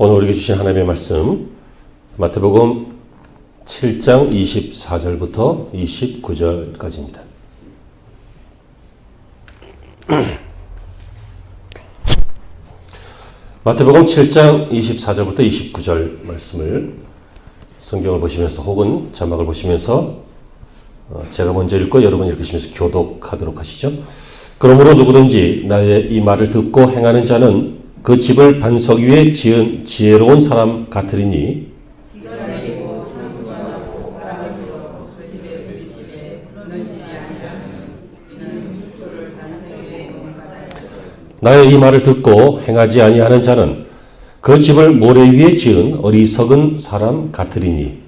오늘 우리에게 주신 하나님의 말씀 마태복음 7장 24절부터 29절까지입니다. 마태복음 7장 24절부터 29절 말씀을 성경을 보시면서 혹은 자막을 보시면서 제가 먼저 읽고 여러분이 읽으시면서 교독하도록 하시죠. 그러므로 누구든지 나의 이 말을 듣고 행하는 자는 그 집을 반석 위에 지은 지혜로운 사람 같으리니 나의 이 말을 듣고 행하지 아니하는 자는 그 집을 모래 위에 지은 어리석은 사람 같으리니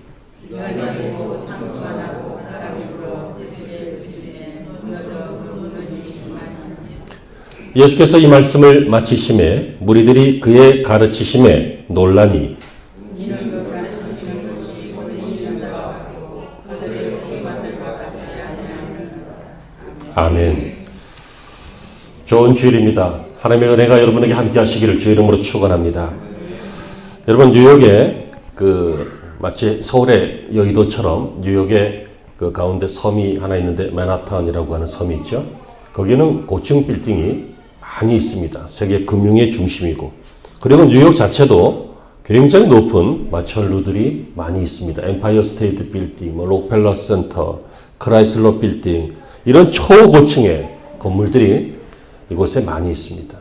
예수께서 이 말씀을 마치심에 무리들이 그의 가르치심에 놀라니 아멘. 좋은 주일입니다. 하나님의 은혜가 여러분에게 함께 하시기를 주 이름으로 축원합니다. 여러분 뉴욕에 마치 서울의 여의도처럼 뉴욕에 그 가운데 섬이 하나 있는데 맨하탄이라고 하는 섬이 있죠. 거기는 고층 빌딩이 많이 있습니다. 세계 금융의 중심이고 그리고 뉴욕 자체도 굉장히 높은 마천루들이 많이 있습니다. 엠파이어 스테이트 빌딩, 록펠러 센터, 크라이슬러 빌딩 이런 초고층의 건물들이 이곳에 많이 있습니다.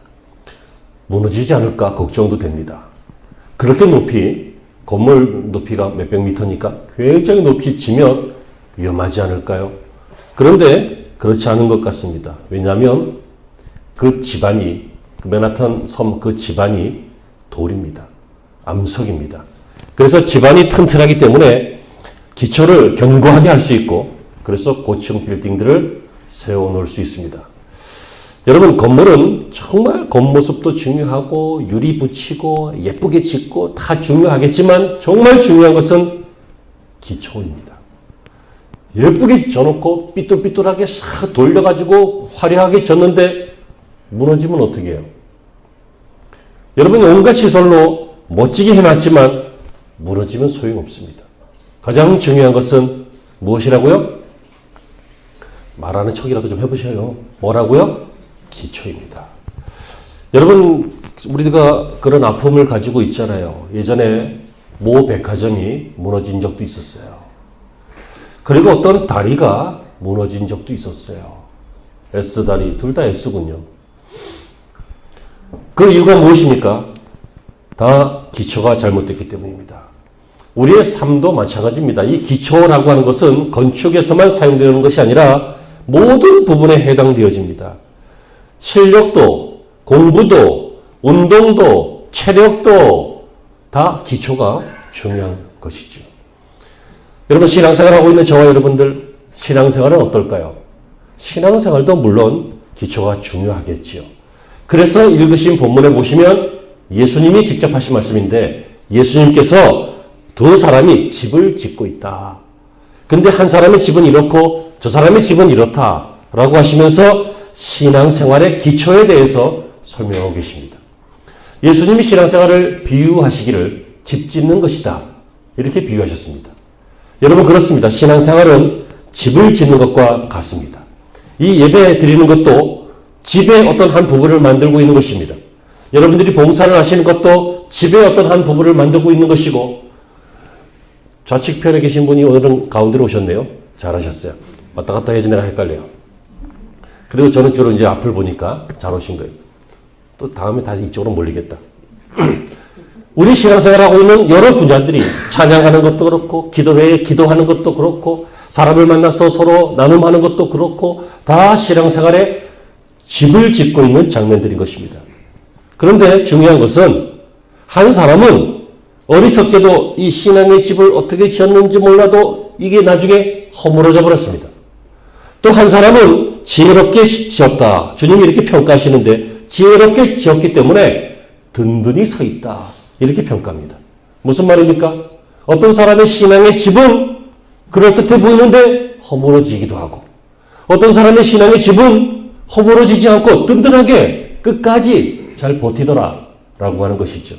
무너지지 않을까 걱정도 됩니다. 그렇게 높이 건물 높이가 몇백 미터니까 굉장히 높이 지면 위험하지 않을까요? 그런데 그렇지 않은 것 같습니다. 왜냐하면 그 집안이 그 맨하탄 섬 그 집안이 돌입니다. 암석입니다. 그래서 집안이 튼튼하기 때문에 기초를 견고하게 할 수 있고 그래서 고층 빌딩들을 세워놓을 수 있습니다. 여러분 건물은 정말 겉모습도 중요하고 유리 붙이고 예쁘게 짓고 다 중요하겠지만 정말 중요한 것은 기초입니다. 예쁘게 져놓고 삐뚤삐뚤하게 싹 돌려가지고 화려하게 졌는데 무너지면 어떻게 해요? 여러분 온갖 시설로 멋지게 해놨지만 무너지면 소용없습니다. 가장 중요한 것은 무엇이라고요? 말하는 척이라도 좀 해보셔요. 뭐라고요? 기초입니다. 여러분 우리가 그런 아픔을 가지고 있잖아요. 예전에 모 백화점이 무너진 적도 있었어요. 그리고 어떤 다리가 무너진 적도 있었어요. S다리, 둘 다 S군요. 그 이유가 무엇입니까? 다 기초가 잘못됐기 때문입니다. 우리의 삶도 마찬가지입니다. 이 기초라고 하는 것은 건축에서만 사용되는 것이 아니라 모든 부분에 해당되어집니다. 실력도, 공부도, 운동도, 체력도 다 기초가 중요한 것이죠. 여러분 신앙생활하고 있는 저와 여러분들 신앙생활은 어떨까요? 신앙생활도 물론 기초가 중요하겠지요. 그래서 읽으신 본문에 보시면 예수님이 직접 하신 말씀인데 예수님께서 두 사람이 집을 짓고 있다. 근데 한 사람의 집은 이렇고 저 사람의 집은 이렇다라고 하시면서 신앙생활의 기초에 대해서 설명하고 계십니다. 예수님이 신앙생활을 비유하시기를 집 짓는 것이다. 이렇게 비유하셨습니다. 여러분 그렇습니다. 신앙생활은 집을 짓는 것과 같습니다. 이 예배 드리는 것도 집의 어떤 한 부분을 만들고 있는 것입니다. 여러분들이 봉사를 하시는 것도 집의 어떤 한 부분을 만들고 있는 것이고 좌측편에 계신 분이 오늘은 가운데로 오셨네요. 잘하셨어요. 왔다 갔다 해야지 내가 헷갈려요. 그리고 저는 주로 이제 앞을 보니까 잘 오신 거예요. 또 다음에 다 이쪽으로 몰리겠다. 우리 신앙생활하고 있는 여러 분야들이 찬양하는 것도 그렇고 기도회에 기도하는 것도 그렇고 사람을 만나서 서로 나눔하는 것도 그렇고 다 신앙생활에 집을 짓고 있는 장면들인 것입니다. 그런데 중요한 것은 한 사람은 어리석게도 이 신앙의 집을 어떻게 지었는지 몰라도 이게 나중에 허물어져 버렸습니다. 또 한 사람은 지혜롭게 지었다. 주님이 이렇게 평가하시는데 지혜롭게 지었기 때문에 든든히 서 있다. 이렇게 평가합니다. 무슨 말입니까? 어떤 사람의 신앙의 집은 그럴듯해 보이는데 허물어지기도 하고 어떤 사람의 신앙의 집은 허물어지지 않고 든든하게 끝까지 잘 버티더라 라고 하는 것이죠.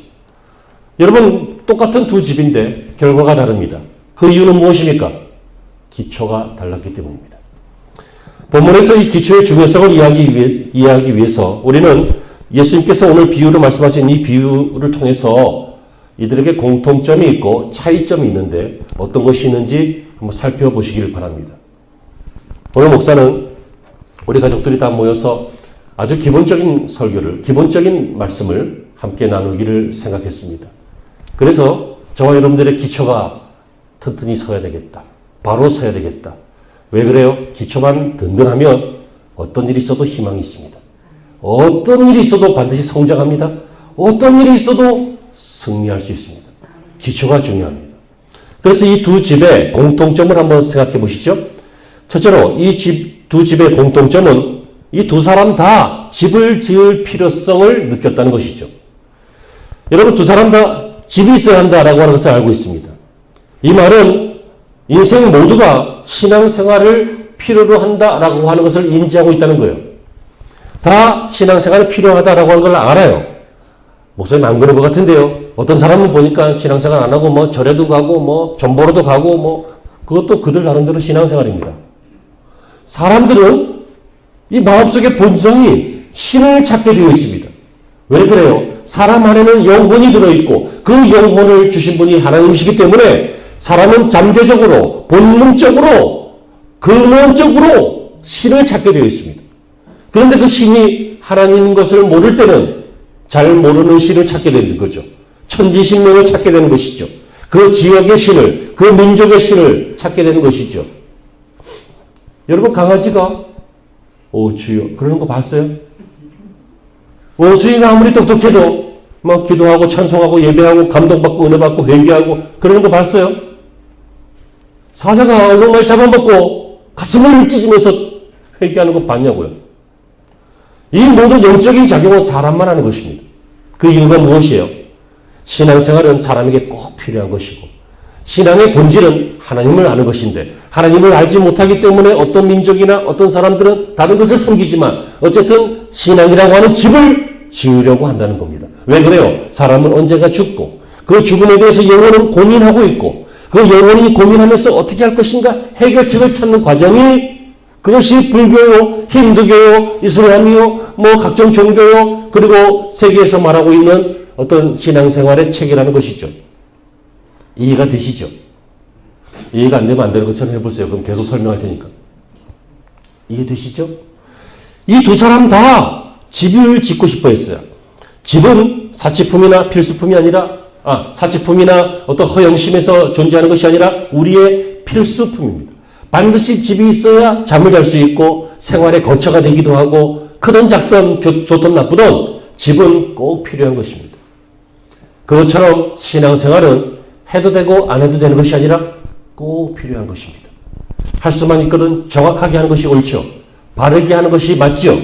여러분, 똑같은 두 집인데 결과가 다릅니다. 그 이유는 무엇입니까? 기초가 달랐기 때문입니다. 본문에서 이 기초의 중요성을 이해하기 위해서 우리는 예수님께서 오늘 비유로 말씀하신 이 비유를 통해서 이들에게 공통점이 있고 차이점이 있는데 어떤 것이 있는지 한번 살펴보시길 바랍니다. 오늘 목사는 우리 가족들이 다 모여서 아주 기본적인 설교를, 기본적인 말씀을 함께 나누기를 생각했습니다. 그래서 저와 여러분들의 기초가 튼튼히 서야 되겠다. 바로 서야 되겠다. 왜 그래요? 기초만 든든하면 어떤 일이 있어도 희망이 있습니다. 어떤 일이 있어도 반드시 성장합니다. 어떤 일이 있어도 승리할 수 있습니다. 기초가 중요합니다. 그래서 이 두 집의 공통점을 한번 생각해 보시죠. 첫째로 이 두 집의 공통점은 이 두 사람 다 집을 지을 필요성을 느꼈다는 것이죠. 여러분, 두 사람 다 집이 있어야 한다라고 하는 것을 알고 있습니다. 이 말은 인생 모두가 신앙생활을 필요로 한다라고 하는 것을 인지하고 있다는 거예요. 다 신앙생활이 필요하다라고 하는 걸 알아요. 목사님 안 그런 것 같은데요. 어떤 사람은 보니까 신앙생활 안 하고 뭐 절에도 가고 뭐 전보로도 가고 뭐 그것도 그들 나름대로 신앙생활입니다. 사람들은 이 마음속의 본성이 신을 찾게 되어 있습니다. 왜 그래요? 사람 안에는 영혼이 들어있고 그 영혼을 주신 분이 하나님이시기 때문에 사람은 잠재적으로, 본능적으로, 근원적으로 신을 찾게 되어 있습니다. 그런데 그 신이 하나님인 것을 모를 때는 잘 모르는 신을 찾게 되는 거죠. 천지신명을 찾게 되는 것이죠. 그 지역의 신을, 그 민족의 신을 찾게 되는 것이죠. 여러분, 강아지가 오 주여 그러는 거 봤어요? 원수이가 아무리 똑똑해도 막 기도하고 찬송하고 예배하고 감동받고 은혜받고 회개하고 그러는 거 봤어요? 사자가 얼룩말 잡아먹고 가슴을 찢으면서 회개하는 거 봤냐고요? 이 모든 영적인 작용은 사람만 하는 것입니다. 그 이유가 무엇이에요? 신앙생활은 사람에게 꼭 필요한 것이고 신앙의 본질은 하나님을 아는 것인데 하나님을 알지 못하기 때문에 어떤 민족이나 어떤 사람들은 다른 것을 섬기지만 어쨌든 신앙이라고 하는 집을 지으려고 한다는 겁니다. 왜 그래요? 사람은 언젠가 죽고 그 죽음에 대해서 영혼은 고민하고 있고 그 영혼이 고민하면서 어떻게 할 것인가 해결책을 찾는 과정이 그것이 불교요, 힌두교요, 이슬람이요, 뭐 각종 종교요, 그리고 세계에서 말하고 있는 어떤 신앙생활의 책이라는 것이죠. 이해가 되시죠? 이해가 안 되면 안 되는 것처럼 해보세요. 그럼 계속 설명할 테니까. 이해되시죠? 이 두 사람 다 집을 짓고 싶어 했어요. 집은 사치품이나 필수품이 아니라, 사치품이나 어떤 허영심에서 존재하는 것이 아니라 우리의 필수품입니다. 반드시 집이 있어야 잠을 잘 수 있고 생활의 거처가 되기도 하고 크든 작든 좋든 나쁘든 집은 꼭 필요한 것입니다. 그것처럼 신앙생활은 해도 되고 안 해도 되는 것이 아니라 꼭 필요한 것입니다. 할 수만 있거든 정확하게 하는 것이 옳죠. 바르게 하는 것이 맞죠.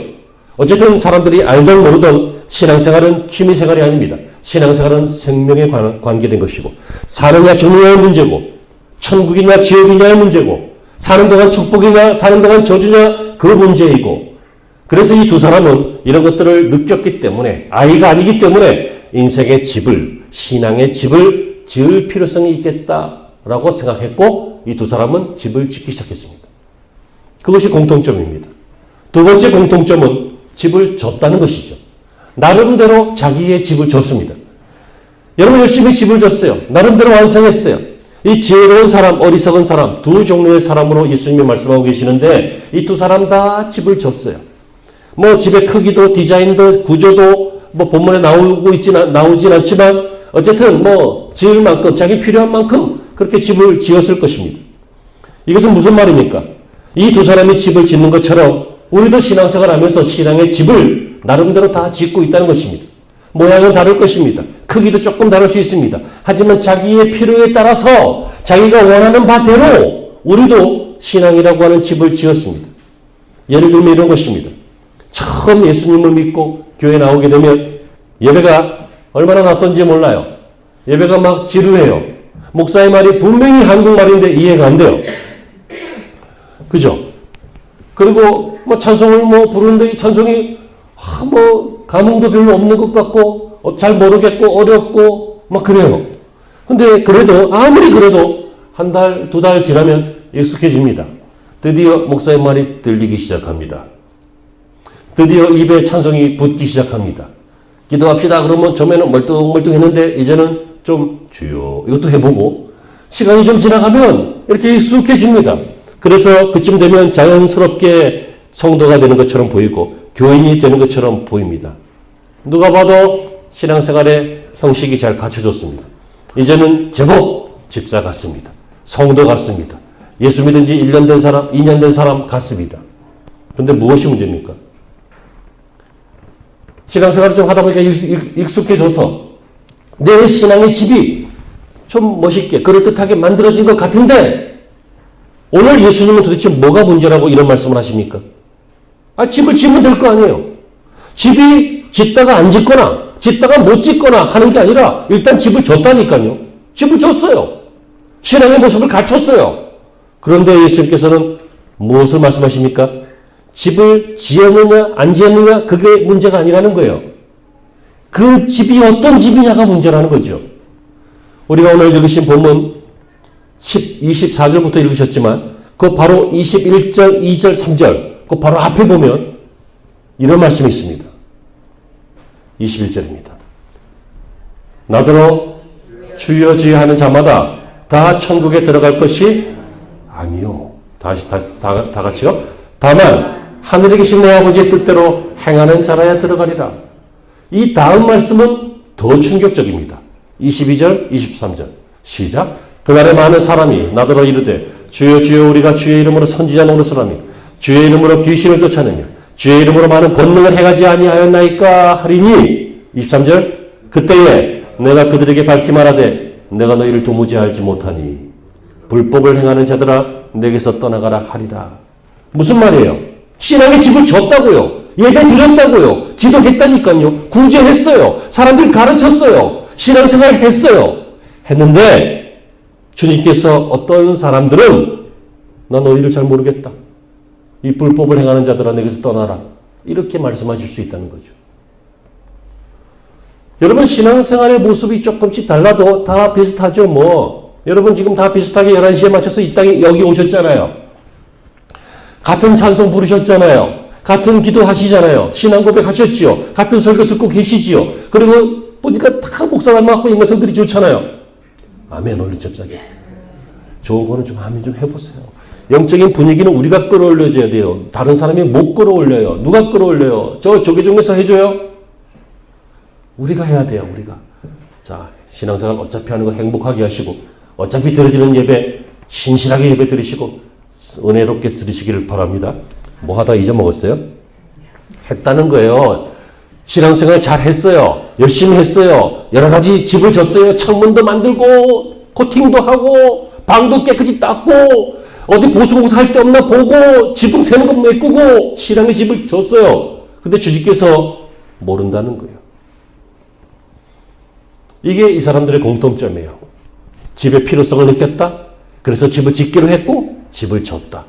어쨌든 사람들이 알든 모르든 신앙생활은 취미생활이 아닙니다. 신앙생활은 생명에 관계된 것이고 사느냐 죽느냐의 문제고 천국이냐 지옥이냐의 문제고 사는 동안 축복이냐 사는 동안 저주냐 그 문제이고 그래서 이 두 사람은 이런 것들을 느꼈기 때문에 아이가 아니기 때문에 인생의 집을 신앙의 집을 지을 필요성이 있겠다라고 생각했고 이 두 사람은 집을 짓기 시작했습니다. 그것이 공통점입니다. 두 번째 공통점은 집을 졌다는 것이죠. 나름대로 자기의 집을 졌습니다. 여러분 열심히 집을 졌어요. 나름대로 완성했어요. 이 지혜로운 사람, 어리석은 사람 두 종류의 사람으로 예수님이 말씀하고 계시는데 이 두 사람 다 집을 졌어요. 뭐 집의 크기도 디자인도 구조도 뭐 본문에 나오진 않지만 어쨌든 뭐 지을 만큼 자기 필요한 만큼 그렇게 집을 지었을 것입니다. 이것은 무슨 말입니까? 이 두 사람이 집을 짓는 것처럼 우리도 신앙생활 하면서 신앙의 집을 나름대로 다 짓고 있다는 것입니다. 모양은 다를 것입니다. 크기도 조금 다를 수 있습니다. 하지만 자기의 필요에 따라서 자기가 원하는 바대로 우리도 신앙이라고 하는 집을 지었습니다. 예를 들면 이런 것입니다. 처음 예수님을 믿고 교회 나오게 되면 예배가 얼마나 낯선지 몰라요. 예배가 막 지루해요. 목사의 말이 분명히 한국말인데 이해가 안 돼요. 그죠? 그리고 뭐 찬송을 뭐 부르는데 이 찬송이 뭐 감흥도 별로 없는 것 같고 잘 모르겠고 어렵고 막 그래요. 근데 그래도 아무리 그래도 한 달, 두 달 지나면 익숙해집니다. 드디어 목사의 말이 들리기 시작합니다. 드디어 입에 찬송이 붙기 시작합니다. 기도합시다. 그러면 처음에는 멀뚱멀뚱했는데 이제는 좀 주여 이것도 해보고 시간이 좀 지나가면 이렇게 익숙해집니다. 그래서 그쯤 되면 자연스럽게 성도가 되는 것처럼 보이고 교인이 되는 것처럼 보입니다. 누가 봐도 신앙생활의 형식이 잘 갖춰졌습니다. 이제는 제법 집사 같습니다. 성도 같습니다. 예수 믿은 지 1년 된 사람, 2년 된 사람 같습니다. 그런데 무엇이 문제입니까? 신앙생활을 좀 하다 보니까 익숙해져서 내 신앙의 집이 좀 멋있게 그럴듯하게 만들어진 것 같은데 오늘 예수님은 도대체 뭐가 문제라고 이런 말씀을 하십니까? 집을 지으면 될 거 아니에요. 집이 짓다가 안 짓거나 짓다가 못 짓거나 하는 게 아니라 일단 집을 졌다니까요. 집을 졌어요. 신앙의 모습을 갖췄어요. 그런데 예수님께서는 무엇을 말씀하십니까? 집을 지었느냐 안 지었느냐 그게 문제가 아니라는 거예요. 그 집이 어떤 집이냐가 문제라는 거죠. 우리가 오늘 읽으신 본문 24절부터 읽으셨지만 그 바로 21절, 2절, 3절 그 바로 앞에 보면 이런 말씀이 있습니다. 21절입니다. 나더러 주여 주여 하는 자마다 다 천국에 들어갈 것이 아니요. 다 같이요. 다만 하늘에 계신 내 아버지의 뜻대로 행하는 자라야 들어가리라. 이 다음 말씀은 더 충격적입니다. 22절, 23절. 시작. 그날에 많은 사람이 나더러 이르되 주여 주여 우리가 주의 이름으로 선지자 노릇을 하며 주의 이름으로 귀신을 쫓아내며 주의 이름으로 많은 권능을 행하지 아니하였나이까 하리니 23절. 그때에 내가 그들에게 밝히 말하되 내가 너희를 도무지 알지 못하니 불법을 행하는 자들아 내게서 떠나가라 하리라. 무슨 말이에요? 신앙의 집을 졌다고요. 예배 드렸다고요. 기도했다니까요. 구제했어요. 사람들 가르쳤어요. 신앙생활 했어요. 했는데 주님께서 어떤 사람들은 나 너희를 잘 모르겠다. 이 불법을 행하는 자들아 내게서 떠나라. 이렇게 말씀하실 수 있다는 거죠. 여러분 신앙생활의 모습이 조금씩 달라도 다 비슷하죠. 여러분 지금 다 비슷하게 11시에 맞춰서 이 땅에 여기 오셨잖아요. 같은 찬송 부르셨잖아요. 같은 기도 하시잖아요. 신앙 고백 하셨지요. 같은 설교 듣고 계시지요. 그리고 보니까 다 목사 닮아갖고 인간성들이 좋잖아요. 아멘 올리 cep작에. 좋은 거는 좀 아멘 좀 해보세요. 영적인 분위기는 우리가 끌어올려줘야 돼요. 다른 사람이 못 끌어올려요. 누가 끌어올려요? 저 조계종에서 해줘요? 우리가 해야 돼요. 우리가. 자, 신앙생활 어차피 하는 거 행복하게 하시고 어차피 드려지는 예배 신실하게 예배 드리시고 은혜롭게 드리시기를 바랍니다. 뭐 하다 잊어먹었어요? 했다는 거예요. 신앙생활 잘 했어요. 열심히 했어요. 여러 가지 집을 졌어요. 창문도 만들고 코팅도 하고 방도 깨끗이 닦고 어디 보수공사 할 데 없나 보고 지붕 새는 거 메꾸고 신앙의 집을 졌어요. 근데 주님께서 모른다는 거예요. 이게 이 사람들의 공통점이에요. 집의 필요성을 느꼈다. 그래서 집을 짓기로 했고 집을 졌다.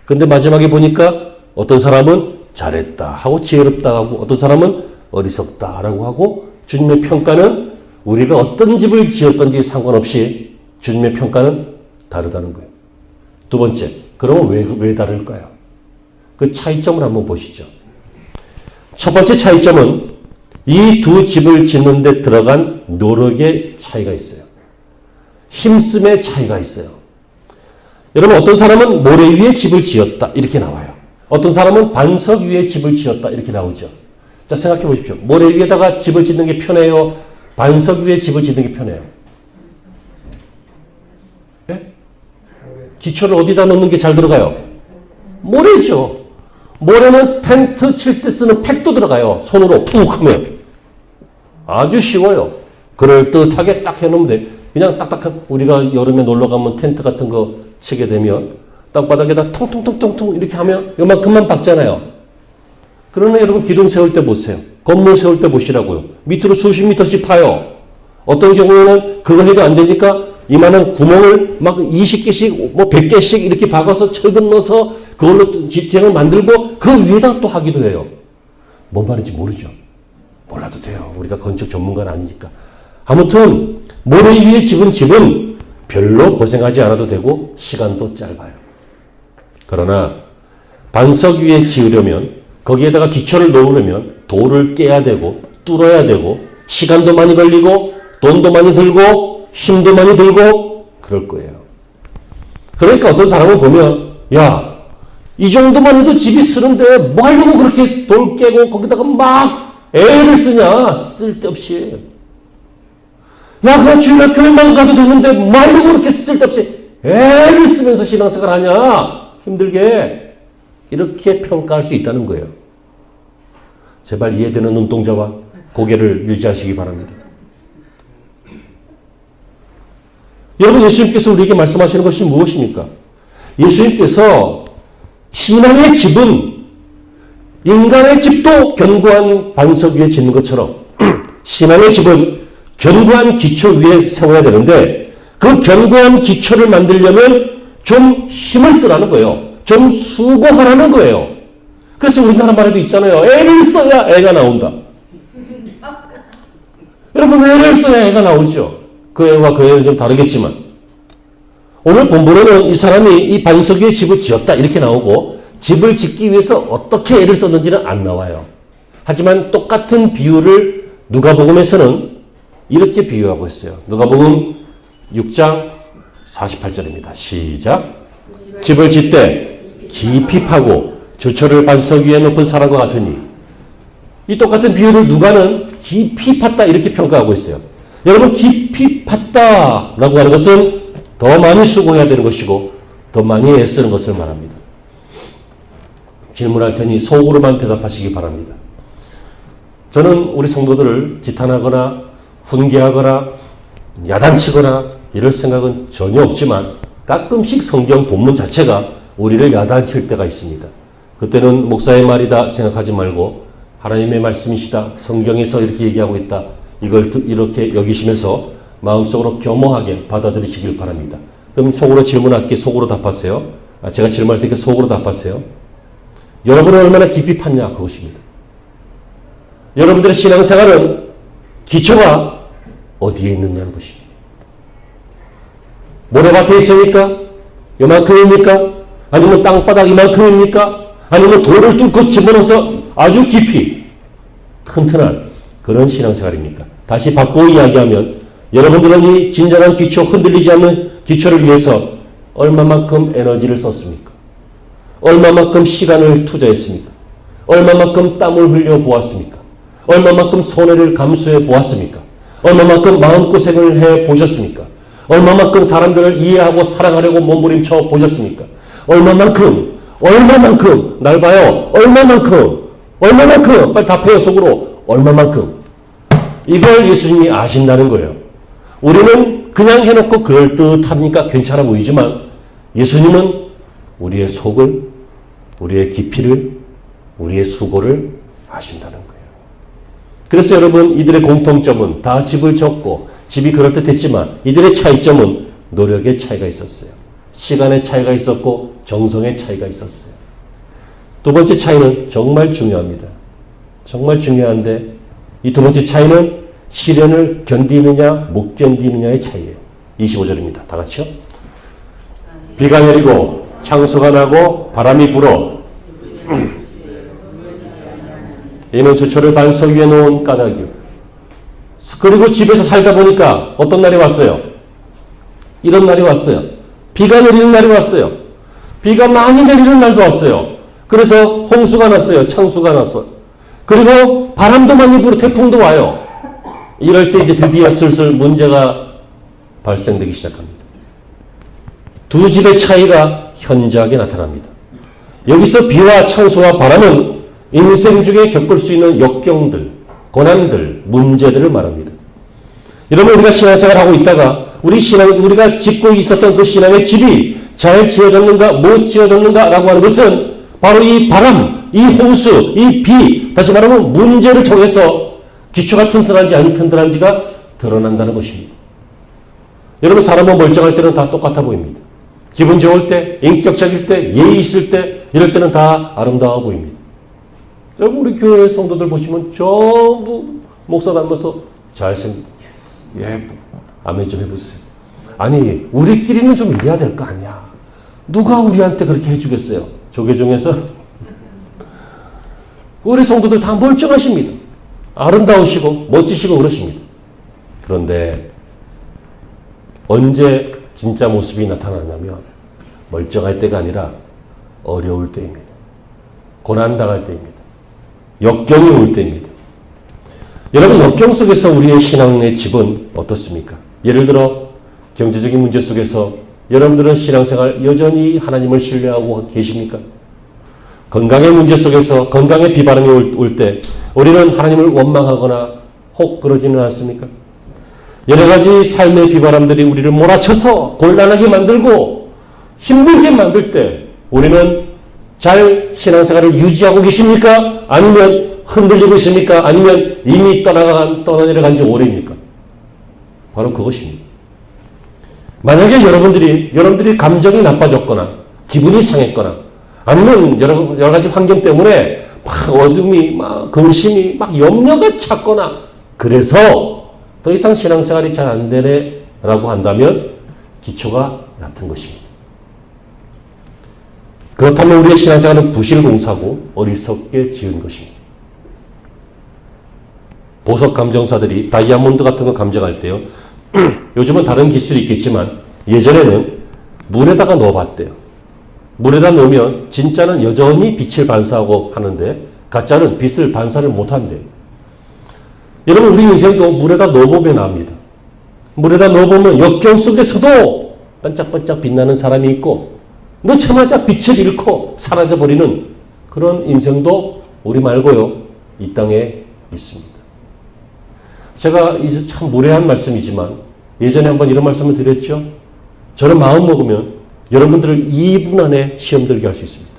근데 마지막에 보니까 어떤 사람은 잘했다 하고 지혜롭다 하고 어떤 사람은 어리석다 라고 하고 주님의 평가는 우리가 어떤 집을 지었던지 상관없이 주님의 평가는 다르다는 거예요. 두 번째, 그러면 왜 다를까요? 그 차이점을 한번 보시죠. 첫 번째 차이점은 이 두 집을 짓는 데 들어간 노력의 차이가 있어요. 힘씀의 차이가 있어요. 여러분 어떤 사람은 모래 위에 집을 지었다 이렇게 나와요. 어떤 사람은 반석 위에 집을 지었다 이렇게 나오죠. 자 생각해 보십시오. 모래 위에다가 집을 짓는 게 편해요? 반석 위에 집을 짓는 게 편해요? 예? 기초를 어디다 넣는 게 잘 들어가요? 모래죠. 모래는 텐트 칠 때 쓰는 팩도 들어가요. 손으로 푹 하면. 아주 쉬워요. 그럴듯하게 딱 해놓으면 돼. 그냥 딱딱한 우리가 여름에 놀러 가면 텐트 같은 거 치게 되면 땅바닥에다 통통통통통 이렇게 하면 요만큼만 박잖아요. 그러나 여러분 기둥 세울 때 보세요. 건물 세울 때 보시라고요. 밑으로 수십 미터씩 파요. 어떤 경우에는 그거 해도 안 되니까 이만한 구멍을 막 20개씩 뭐 100개씩 이렇게 박아서 철근 넣어서 그걸로 지탱을 만들고 그 위에다 또 하기도 해요. 뭔 말인지 모르죠. 몰라도 돼요. 우리가 건축 전문가는 아니니까. 아무튼 모래 위에 집은 집은 별로 고생하지 않아도 되고 시간도 짧아요. 그러나 반석 위에 지으려면 거기에다가 기초를 놓으려면 돌을 깨야 되고 뚫어야 되고 시간도 많이 걸리고 돈도 많이 들고 힘도 많이 들고 그럴 거예요. 그러니까 어떤 사람을 보면 야, 이 정도만 해도 집이 쓰는데 뭐 하려고 그렇게 돌 깨고 거기다가 막 애를 쓰냐? 쓸데없이. 야, 그냥 주일날 교회만 가도 되는데 뭐 하려고 그렇게 쓸데없이 애를 쓰면서 신앙생활 하냐? 힘들게. 이렇게 평가할 수 있다는 거예요. 제발 이해되는 눈동자와 고개를 유지하시기 바랍니다. 여러분, 예수님께서 우리에게 말씀하시는 것이 무엇입니까? 예수님께서 신앙의 집은 인간의 집도 견고한 반석 위에 짓는 것처럼 신앙의 집은 견고한 기초 위에 세워야 되는데 그 견고한 기초를 만들려면 좀 힘을 쓰라는 거예요. 좀 수고하라는 거예요. 그래서 우리나라 말에도 있잖아요. 애를 써야 애가 나온다. 여러분, 애를 써야 애가 나오죠. 그 애와 그 애는 좀 다르겠지만 오늘 본문에는 이 사람이 이 반석 위에 집을 지었다 이렇게 나오고 집을 짓기 위해서 어떻게 애를 썼는지는 안 나와요. 하지만 똑같은 비유를 누가복음에서는 이렇게 비유하고 있어요. 누가복음 6장 48절입니다. 시작. 집을 짓되 깊이 파고 주처를 반석 위에 놓은 사람과 같으니 이 똑같은 비유를 누가는 깊이 팠다 이렇게 평가하고 있어요. 여러분, 깊이 팠다라고 하는 것은 더 많이 수고해야 되는 것이고 더 많이 애쓰는 것을 말합니다. 질문할 테니 속으로만 대답하시기 바랍니다. 저는 우리 성도들을 지탄하거나 훈계하거나 야단치거나 이럴 생각은 전혀 없지만 가끔씩 성경 본문 자체가 우리를 야단칠 때가 있습니다. 그때는 목사의 말이다 생각하지 말고 하나님의 말씀이시다. 성경에서 이렇게 얘기하고 있다. 이걸 이렇게 여기시면서 마음속으로 겸허하게 받아들이시길 바랍니다. 그럼 속으로 질문할게. 속으로 답하세요. 제가 질문할 때 속으로 답하세요. 여러분은 얼마나 깊이 팠냐 그것입니다. 여러분들의 신앙생활은 기초가 어디에 있느냐는 것입니다. 모래밭에 있습니까? 요만큼입니까? 아니면 땅바닥 이만큼입니까? 아니면 돌을 뚫고 집어넣어서 아주 깊이 튼튼한 그런 신앙생활입니까? 다시 바꾸어 이야기하면 여러분들은 이 진정한 기초, 흔들리지 않는 기초를 위해서 얼마만큼 에너지를 썼습니까? 얼마만큼 시간을 투자했습니까? 얼마만큼 땀을 흘려 보았습니까? 얼마만큼 손해를 감수해 보았습니까? 얼마만큼 마음고생을 해 보셨습니까? 얼마만큼 사람들을 이해하고 사랑하려고 몸부림쳐 보셨습니까? 얼마만큼 날 봐요. 얼마만큼 빨리 답해요. 속으로 얼마만큼. 이걸 예수님이 아신다는 거예요. 우리는 그냥 해놓고 그럴듯하니까 괜찮아 보이지만 예수님은 우리의 속을, 우리의 깊이를, 우리의 수고를 아신다는 거예요. 그래서 여러분, 이들의 공통점은 다 집을 졌고 집이 그럴듯했지만 이들의 차이점은 노력의 차이가 있었어요. 시간의 차이가 있었고 정성의 차이가 있었어요. 두 번째 차이는 정말 중요합니다. 정말 중요한데 이 두 번째 차이는 시련을 견디느냐 못 견디느냐의 차이예요. 25절입니다. 다 같이요. 비가 내리고 창수가 나고 바람이 불어 이는 주초를 반석 위에 놓은 까닭이요. 그리고 집에서 살다 보니까 어떤 날이 왔어요? 이런 날이 왔어요. 비가 내리는 날이 왔어요. 비가 많이 내리는 날도 왔어요. 그래서 홍수가 났어요. 창수가 났어요. 그리고 바람도 많이 불어 태풍도 와요. 이럴 때 이제 드디어 슬슬 문제가 발생되기 시작합니다. 두 집의 차이가 현저하게 나타납니다. 여기서 비와 창수와 바람은 인생 중에 겪을 수 있는 역경들, 고난들, 문제들을 말합니다. 여러분, 우리가 신앙생활을 하고 있다가 우리가 짓고 있었던 그 신앙의 집이 잘 지어졌는가 못 지어졌는가라고 하는 것은 바로 이 바람, 이 홍수, 이 비, 다시 말하면 문제를 통해서 기초가 튼튼한지 안 튼튼한지가 드러난다는 것입니다. 여러분, 사람은 멀쩡할 때는 다 똑같아 보입니다. 기분 좋을 때, 인격적일 때, 예의 있을 때, 이럴 때는 다 아름다워 보입니다. 여러분, 우리 교회 성도들 보시면 전부 목사 닮아서 잘생기고 예쁘고 아멘 좀 해보세요. 아니, 우리끼리는 좀 이래야 될 거 아니야. 누가 우리한테 그렇게 해주겠어요? 조계종에서 우리 성도들 다 멀쩡하십니다. 아름다우시고 멋지시고 그러십니다. 그런데 언제 진짜 모습이 나타나냐면 멀쩡할 때가 아니라 어려울 때입니다. 고난당할 때입니다. 역경이 올 때입니다. 여러분, 역경 속에서 우리의 신앙의 집은 어떻습니까? 예를 들어 경제적인 문제 속에서 여러분들은 신앙생활 여전히 하나님을 신뢰하고 계십니까? 건강의 문제 속에서 건강의 비바람이 올 때 우리는 하나님을 원망하거나 혹 그러지는 않습니까? 여러 가지 삶의 비바람들이 우리를 몰아쳐서 곤란하게 만들고 힘들게 만들 때 우리는 잘 신앙생활을 유지하고 계십니까? 아니면 흔들리고 있습니까? 아니면 이미 떠나내려간 지 오래입니까? 바로 그것입니다. 만약에 여러분들이 감정이 나빠졌거나 기분이 상했거나 아니면 여러 가지 환경 때문에 막 어둠이 막 근심이 막 염려가 찼거나 그래서 더 이상 신앙생활이 잘 안 되네라고 한다면 기초가 얕은 것입니다. 그렇다면 우리의 신앙생활은 부실공사고 어리석게 지은 것입니다. 보석 감정사들이 다이아몬드 같은 거 감정할 때요. 요즘은 다른 기술이 있겠지만 예전에는 물에다가 넣어봤대요. 물에다 넣으면 진짜는 여전히 빛을 반사하고 하는데 가짜는 빛을 반사를 못한대요. 여러분, 우리 인생도 물에다 넣어보면 압니다. 물에다 넣어보면 역경 속에서도 반짝반짝 빛나는 사람이 있고 넣자마자 빛을 잃고 사라져버리는 그런 인생도 우리 말고요, 이 땅에 있습니다. 제가 이제 참 무례한 말씀이지만 예전에 한번 이런 말씀을 드렸죠. 저는 마음 먹으면 여러분들을 2분 안에 시험 들게 할 수 있습니다.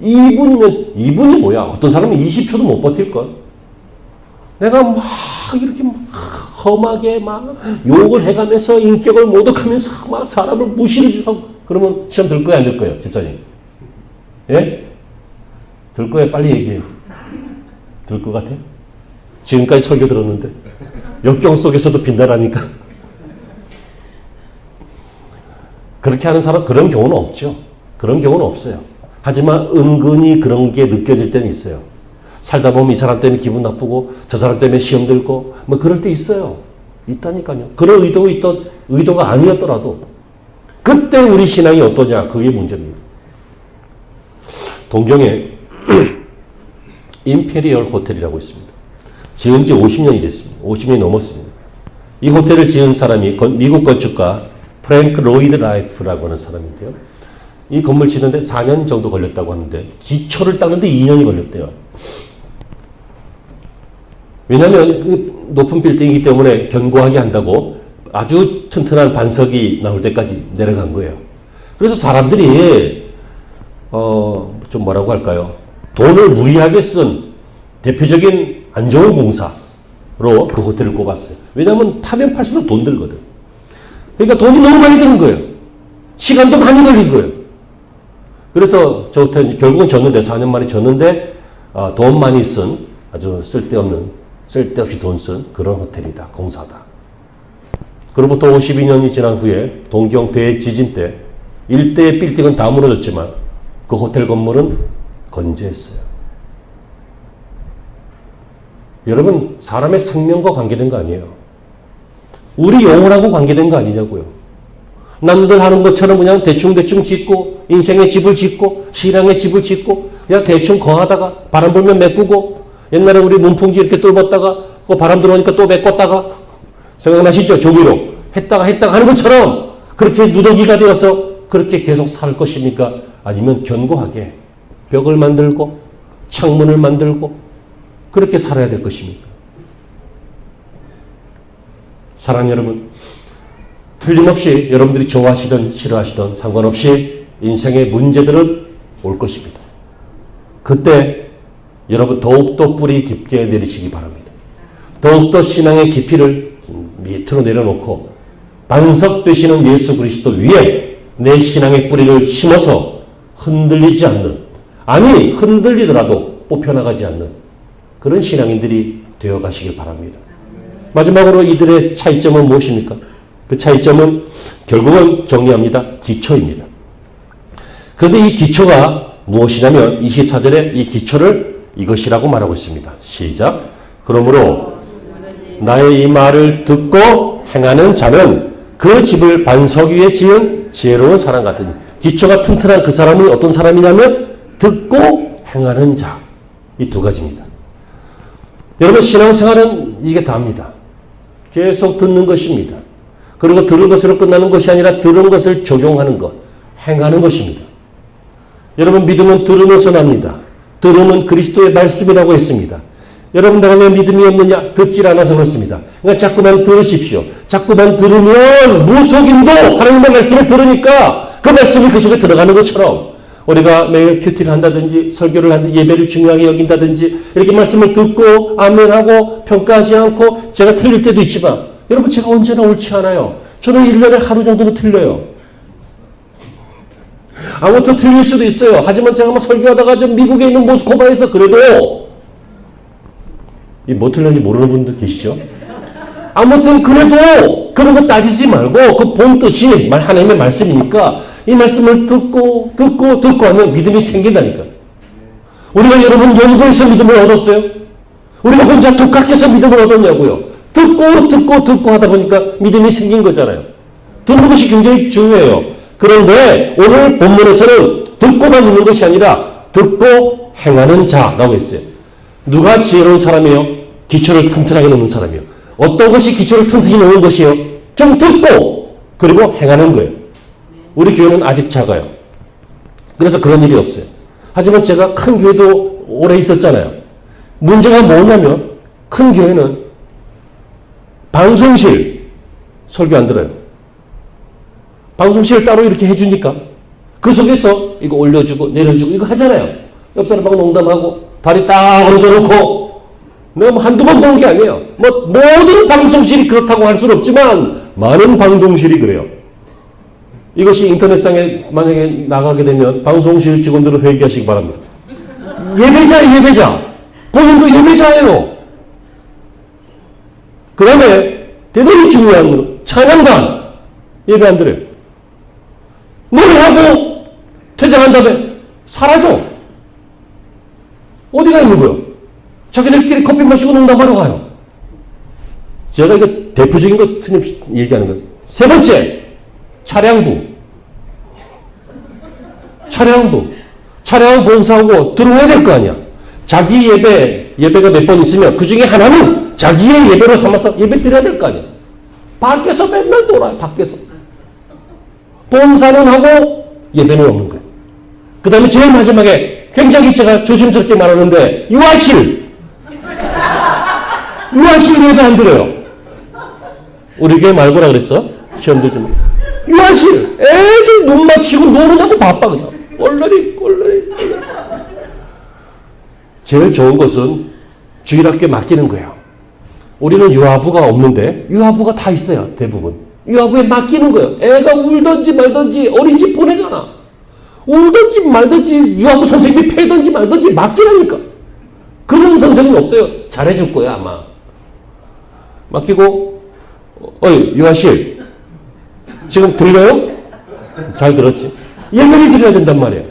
2분이 뭐야? 어떤 사람은 20초도 못 버틸걸? 내가 막 이렇게 막 험하게 막 욕을 해가면서 인격을 모독하면서 막 사람을 무시를 하고 그러면 시험 들 거예요? 안 들 거예요? 집사님? 예? 들 거예요? 빨리 얘기해요. 들 것 같아요? 지금까지 설교 들었는데 역경 속에서도 빛나라니까. 그렇게 하는 사람 그런 경우는 없죠. 그런 경우는 없어요. 하지만 은근히 그런 게 느껴질 때는 있어요. 살다 보면 이 사람 때문에 기분 나쁘고 저 사람 때문에 시험 들고 뭐 그럴 때 있어요. 있다니까요. 그런 의도가 아니었더라도 그때 우리 신앙이 어떠냐, 그게 문제입니다. 동경에 임페리얼 호텔이라고 있습니다. 지은 지 50년이 됐습니다. 50년이 넘었습니다. 이 호텔을 지은 사람이 미국 건축가 프랭크 로이드 라이프라고 하는 사람인데요. 이 건물 짓는데 4년 정도 걸렸다고 하는데 기초를 닦는데 2년이 걸렸대요. 왜냐하면 높은 빌딩이기 때문에 견고하게 한다고 아주 튼튼한 반석이 나올 때까지 내려간 거예요. 그래서 사람들이 좀 뭐라고 할까요? 돈을 무리하게 쓴 대표적인 안 좋은 공사로 그 호텔을 꼽았어요. 왜냐하면 타면 팔수록 돈 들거든. 그러니까 돈이 너무 많이 드는 거예요. 시간도 많이 걸린 거예요. 그래서 저 호텔 결국은 졌는데 4년 만에 졌는데 돈 많이 쓴 아주 쓸데없이 돈 쓴 그런 호텔이다. 공사다. 그로부터 52년이 지난 후에 동경 대지진 때 일대의 빌딩은 다 무너졌지만 그 호텔 건물은 건재했어요. 여러분, 사람의 생명과 관계된 거 아니에요. 우리 영혼하고 관계된 거 아니냐고요. 남들 하는 것처럼 그냥 대충 짓고 인생의 집을 짓고 신앙의 집을 짓고 그냥 대충 거하다가 바람 불면 메꾸고 옛날에 우리 문풍지 이렇게 뚫었다가 바람 들어오니까 또 메꿨다가 생각나시죠? 종이로 했다가 하는 것처럼 그렇게 누더기가 되어서 그렇게 계속 살 것입니까? 아니면 견고하게 벽을 만들고 창문을 만들고 그렇게 살아야 될 것입니까? 사랑하는 여러분, 틀림없이 여러분들이 좋아하시든 싫어하시든 상관없이 인생의 문제들은 올 것입니다. 그때 여러분 더욱더 뿌리 깊게 내리시기 바랍니다. 더욱더 신앙의 깊이를 밑으로 내려놓고 반석 되시는 예수 그리스도 위에 내 신앙의 뿌리를 심어서 흔들리지 않는, 아니 흔들리더라도 뽑혀나가지 않는 그런 신앙인들이 되어 가시길 바랍니다. 마지막으로 이들의 차이점은 무엇입니까? 그 차이점은 결국은 정리합니다. 기초입니다. 그런데 이 기초가 무엇이냐면 24절에 이 기초를 이것이라고 말하고 있습니다. 시작. 그러므로 나의 이 말을 듣고 행하는 자는 그 집을 반석 위에 지은 지혜로운 사람 같으니, 기초가 튼튼한 그 사람은 어떤 사람이냐면 듣고 행하는 자. 이 두 가지입니다. 여러분, 신앙생활은 이게 다입니다. 계속 듣는 것입니다. 그리고 들은 것으로 끝나는 것이 아니라 들은 것을 적용하는 것, 행하는 것입니다. 여러분, 믿음은 들으면서 납니다. 들음은 그리스도의 말씀이라고 했습니다. 여러분, 내가 왜 믿음이 없느냐? 듣질 않아서 그렇습니다. 그러니까 자꾸만 들으십시오. 자꾸만 들으면 무속인도 하나님의 말씀을 들으니까 그 말씀이 그 속에 들어가는 것처럼, 우리가 매일 큐티를 한다든지 설교를 한다든지 예배를 중요하게 여긴다든지 이렇게 말씀을 듣고 아멘하고 평가하지 않고, 제가 틀릴 때도 있지만 여러분, 제가 언제나 옳지 않아요. 저는 1년에 하루 정도는 틀려요. 아무튼 틀릴 수도 있어요. 하지만 제가 막 설교하다가 좀 미국에 있는 모스코바에서 그래도 뭐 틀렸는지 모르는 분들 계시죠? 아무튼 그래도 그런 거 따지지 말고 그 본 뜻이 하나님의 말씀이니까 이 말씀을 듣고 하면 믿음이 생긴다니까. 우리가 여러분 연구해서 믿음을 얻었어요? 우리가 혼자 독학해서 믿음을 얻었냐고요? 듣고 하다 보니까 믿음이 생긴 거잖아요. 듣는 것이 굉장히 중요해요. 그런데 오늘 본문에서는 듣고만 있는 것이 아니라 듣고 행하는 자라고 했어요. 누가 지혜로운 사람이에요? 기초를 튼튼하게 놓는 사람이에요. 어떤 것이 기초를 튼튼히 놓는 것이에요? 좀 듣고 그리고 행하는 거예요. 우리 교회는 아직 작아요. 그래서 그런 일이 없어요. 하지만 제가 큰 교회도 오래 있었잖아요. 문제가 뭐냐면 큰 교회는 방송실 설교 안 들어요. 방송실 따로 이렇게 해주니까 그 속에서 이거 올려주고 내려주고 이거 하잖아요. 옆 사람하고 농담하고 다리 딱 얹어놓고. 내가 뭐 한두 번 본 게 아니에요. 모든 방송실이 그렇다고 할 수는 없지만 많은 방송실이 그래요. 이것이 인터넷상에 만약에 나가게 되면 방송실 직원들은 회개하시기 바랍니다. 예배자. 본인도 예배자예요. 그 다음에 대단히 중요한 거, 찬양단 예배 안 드려요. 노래하고 퇴장한 다음에 사라져. 어디가 있는 거예요? 자기들끼리 커피 마시고 농담하러 가요. 제가 이거 대표적인 거 틀림없이 얘기하는 거예요. 세 번째, 차량부 봉사하고 들어와야 될 거 아니야. 자기 예배가 몇 번 있으면 그 중에 하나는 자기의 예배로 삼아서 예배 드려야 될 거 아니야. 밖에서 맨날 놀아요. 밖에서. 봉사는 하고 예배는 없는 거예요. 그 다음에 제일 마지막에 굉장히 제가 조심스럽게 말하는데 유아실 예배 안 드려요. 우리 교회 말고라 그랬어? 시험들 좀. 유아실 애들 눈 맞추고 노느냐고 바빠 그냥. 꼴러리. 제일 좋은 것은 주일학교에 맡기는 거예요. 우리는 유아부가 없는데 유아부가 다 있어요. 대부분. 유아부에 맡기는 거예요. 애가 울든지 말든지 어린이집 보내잖아. 울든지 말든지 유아부 선생님이 패든지 말든지 맡기라니까. 그런 선생님 없어요. 잘해줄 거야 아마. 맡기고 어이 유아실 지금 들려요? 잘 들었지? 예배를 드려야 된단 말이에요.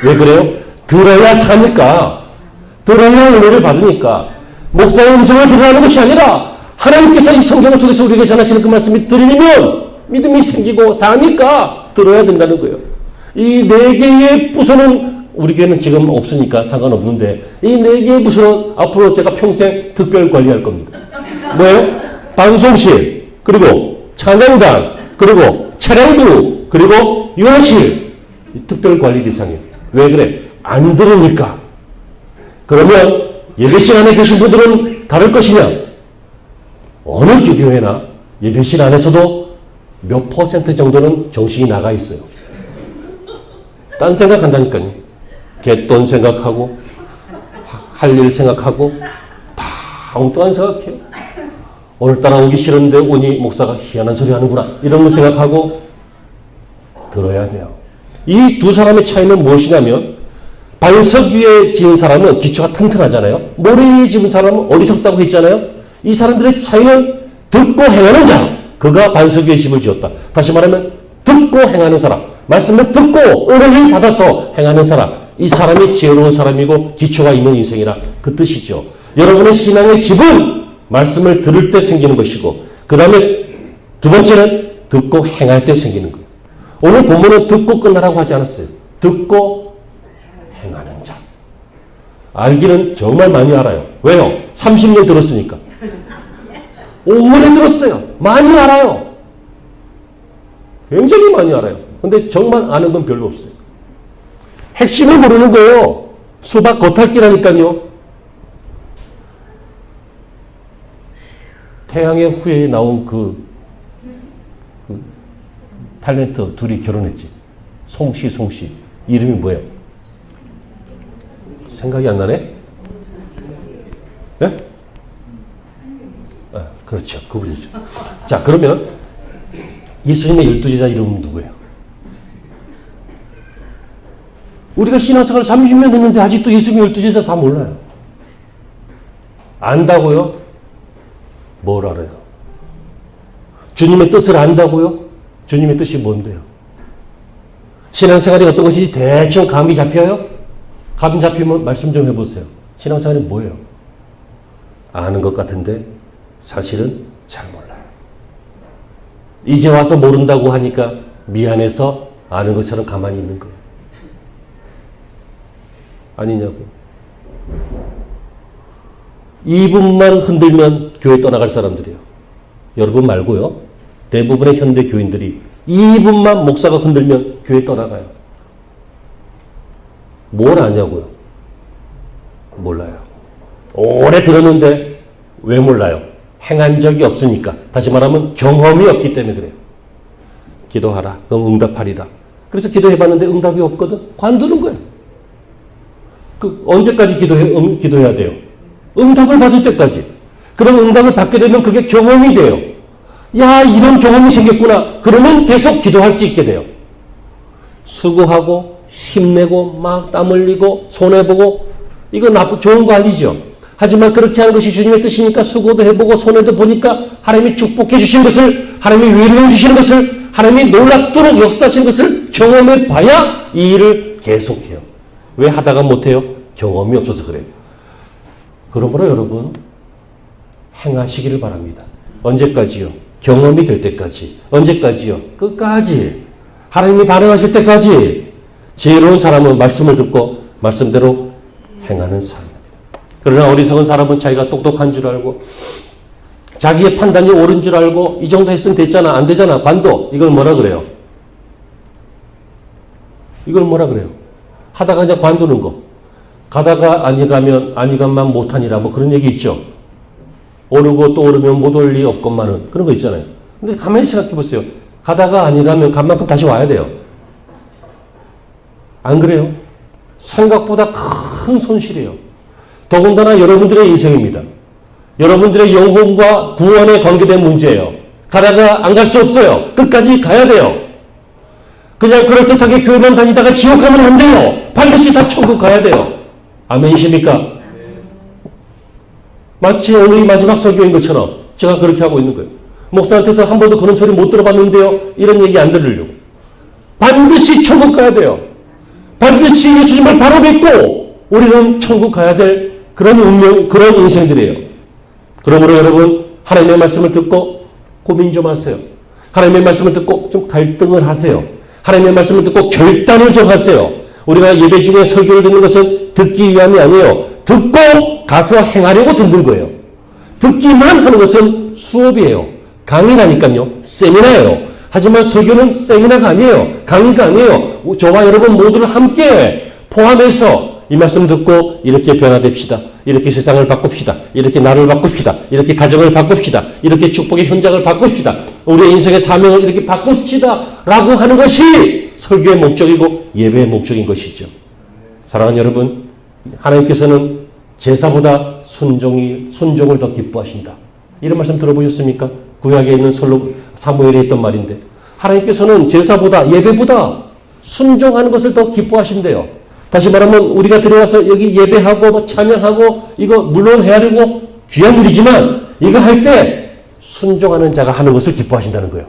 왜 그래요? 들어야 사니까. 들어야 은혜를 받으니까. 목사의 음성을 들으라는 것이 아니라 하나님께서 이 성경을 통해서 우리에게 전하시는 그 말씀이 들리면 믿음이 생기고 사니까 들어야 된다는 거예요. 이 네 개의 부서는 우리 교회는 지금 없으니까 상관없는데 이 네 개의 부서는 앞으로 제가 평생 특별 관리할 겁니다. 뭐예요? 방송실, 그리고 찬양단, 그리고 차량부, 그리고 유아실. 특별 관리 대상이에요. 왜 그래? 안 들으니까. 그러면 예배실 안에 계신 분들은 다를 것이냐? 어느 교회나 예배실 안에서도 몇 % 정도는 정신이 나가 있어요. 딴 생각한다니까요. 갯돈 생각하고 할 일 생각하고 다 엉뚱한 생각해요. 오늘따라 오기 싫은데 오니 목사가 희한한 소리 하는구나 이런 거 생각하고 들어야 돼요. 이 두 사람의 차이는 무엇이냐면 반석 위에 지은 사람은 기초가 튼튼하잖아요. 모래 위에 지은 사람은 어리석다고 했잖아요. 이 사람들의 차이는 듣고 행하는 자, 그가 반석 위에 집을 지었다. 다시 말하면 듣고 행하는 사람, 말씀을 듣고 은혜를 받아서 행하는 사람, 이 사람이 지혜로운 사람이고 기초가 있는 인생이라 그 뜻이죠. 여러분의 신앙의 집은 말씀을 들을 때 생기는 것이고, 그 다음에 두 번째는 듣고 행할 때 생기는 거예요. 오늘 본문은 듣고 끝나라고 하지 않았어요. 듣고 행하는 자. 알기는 정말 많이 알아요. 왜요? 30년 들었으니까. 오래 들었어요. 많이 알아요. 굉장히 많이 알아요. 근데 정말 아는 건 별로 없어요. 핵심을 모르는 거예요. 수박 겉핥기라니까요. 태양의 후예에 나온 그 탤런트 둘이 결혼했지. 송씨. 이름이 뭐예요? 생각이 안 나네? 네? 아, 그렇죠. 그분이죠. 자, 그러면 예수님의 12제자 이름은 누구예요? 우리가 신앙생활 30년 됐는데 아직도 예수님의 12제자 다 몰라요. 안다고요? 뭘 알아요? 주님의 뜻을 안다고요? 주님의 뜻이 뭔데요? 신앙생활이 어떤 것인지 대충 감이 잡혀요? 감 잡히면 말씀 좀 해보세요. 신앙생활이 뭐예요? 아는 것 같은데 사실은 잘 몰라요. 이제 와서 모른다고 하니까 미안해서 아는 것처럼 가만히 있는 거예요. 아니냐고요. 2분만 흔들면 교회 떠나갈 사람들이에요. 여러분 말고요. 대부분의 현대 교인들이 2분만 목사가 흔들면 교회 떠나가요. 뭘 아냐고요? 몰라요. 오래 들었는데 왜 몰라요? 행한 적이 없으니까. 다시 말하면 경험이 없기 때문에 그래요. 기도하라. 그럼 응답하리라. 그래서 기도해봤는데 응답이 없거든. 관두는 거예요. 언제까지 기도해야 돼요? 응답을 받을 때까지. 그럼 응답을 받게 되면 그게 경험이 돼요. 야, 이런 경험이 생겼구나. 그러면 계속 기도할 수 있게 돼요. 수고하고 힘내고 막 땀 흘리고 손해보고 이거 좋은 거 아니죠. 하지만 그렇게 하는 것이 주님의 뜻이니까 수고도 해보고 손해도 보니까 하나님이 축복해 주신 것을, 하나님이 위로해 주시는 것을, 하나님이 놀랍도록 역사하신 것을 경험해 봐야 이 일을 계속해요. 왜 하다가 못해요? 경험이 없어서 그래요. 그러므로 여러분 행하시기를 바랍니다. 언제까지요? 경험이 될 때까지. 언제까지요? 끝까지. 하나님이 반응하실 때까지. 지혜로운 사람은 말씀을 듣고 말씀대로 행하는 사람입니다. 그러나 어리석은 사람은 자기가 똑똑한 줄 알고 자기의 판단이 옳은 줄 알고 이 정도 했으면 됐잖아. 안 되잖아. 관도. 이걸 뭐라 그래요? 이걸 뭐라 그래요? 하다가 그냥 관두는 거. 가다가 아니 가면 못하니라. 뭐 그런 얘기 있죠. 오르고 또 오르면 못 올 리 없건만은. 그런 거 있잖아요. 근데 가만히 생각해 보세요. 가다가 아니 가면 간 만큼 다시 와야 돼요. 안 그래요? 생각보다 큰 손실이에요. 더군다나 여러분들의 인생입니다. 여러분들의 영혼과 구원에 관계된 문제예요. 가다가 안 갈 수 없어요. 끝까지 가야 돼요. 그냥 그럴듯하게 교회만 다니다가 지옥 가면 안 돼요. 반드시 다 천국 가야 돼요. 아멘이십니까? 마치 오늘이 마지막 설교인 것처럼 제가 그렇게 하고 있는 거예요. 목사한테서 한 번도 그런 소리 못 들어봤는데요. 이런 얘기 안 들으려고. 반드시 천국 가야 돼요. 반드시 예수님을 바로 믿고 우리는 천국 가야 될 그런 운명, 그런 인생들이에요. 그러므로 여러분 하나님의 말씀을 듣고 고민 좀 하세요. 하나님의 말씀을 듣고 좀 갈등을 하세요. 하나님의 말씀을 듣고 결단을 좀 하세요. 우리가 예배 중에 설교를 듣는 것은 듣기 위함이 아니에요. 듣고 가서 행하려고 듣는 거예요. 듣기만 하는 것은 수업이에요. 강의라니까요. 세미나예요. 하지만 설교는 세미나가 아니에요. 강의가 아니에요. 저와 여러분 모두를 함께 포함해서 이 말씀 듣고 이렇게 변화됩시다. 이렇게 세상을 바꿉시다. 이렇게 나를 바꿉시다. 이렇게 가정을 바꿉시다. 이렇게 축복의 현장을 바꿉시다. 우리의 인생의 사명을 이렇게 바꿉시다. 라고 하는 것이 설교의 목적이고 예배의 목적인 것이죠. 사랑하는 여러분, 하나님께서는 제사보다 순종을 더 기뻐하신다. 이런 말씀 들어보셨습니까? 구약에 있는 사무엘에 있던 말인데 하나님께서는 제사보다 예배보다 순종하는 것을 더 기뻐하신대요. 다시 말하면 우리가 들어와서 여기 예배하고 찬양하고 이거 물론 해야 되고 귀한 일이지만 이거 할 때 순종하는 자가 하는 것을 기뻐하신다는 거예요.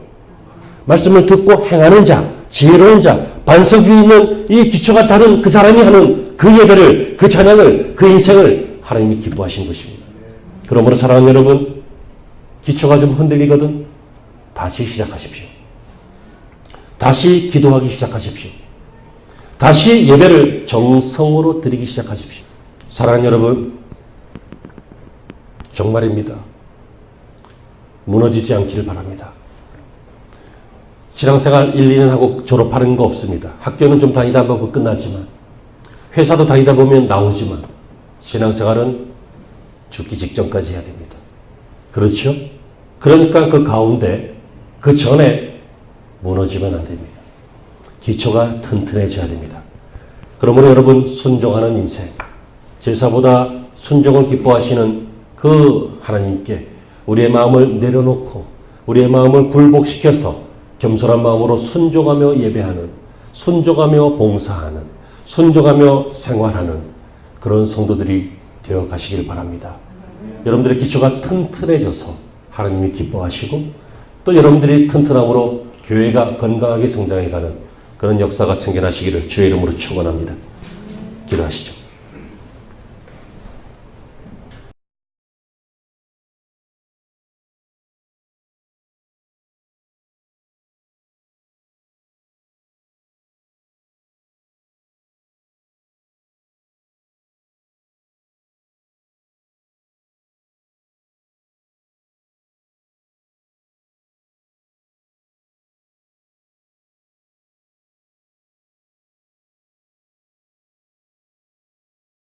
말씀을 듣고 행하는 자, 지혜로운 자, 반석 위에 있는 이 기초가 다른 그 사람이 하는 그 예배를, 그 찬양을, 그 인생을 하나님이 기뻐하시는 것입니다. 그러므로 사랑하는 여러분, 기초가 좀 흔들리거든 다시 시작하십시오. 다시 기도하기 시작하십시오. 다시 예배를 정성으로 드리기 시작하십시오. 사랑하는 여러분, 정말입니다. 무너지지 않기를 바랍니다. 신앙생활 1, 2년 하고 졸업하는 거 없습니다. 학교는 좀 다니다 보고 끝나지만, 회사도 다니다 보면 나오지만, 신앙생활은 죽기 직전까지 해야 됩니다. 그렇죠? 그러니까 그 가운데, 그 전에 무너지면 안 됩니다. 기초가 튼튼해져야 됩니다. 그러므로 여러분, 순종하는 인생, 제사보다 순종을 기뻐하시는 그 하나님께 우리의 마음을 내려놓고 우리의 마음을 굴복시켜서 겸손한 마음으로 순종하며 예배하는, 순종하며 봉사하는, 순종하며 생활하는 그런 성도들이 되어 가시길 바랍니다. 여러분들의 기초가 튼튼해져서 하나님이 기뻐하시고 또 여러분들이 튼튼함으로 교회가 건강하게 성장해가는 그런 역사가 생겨나시기를 주의 이름으로 축원합니다. 기도하시죠.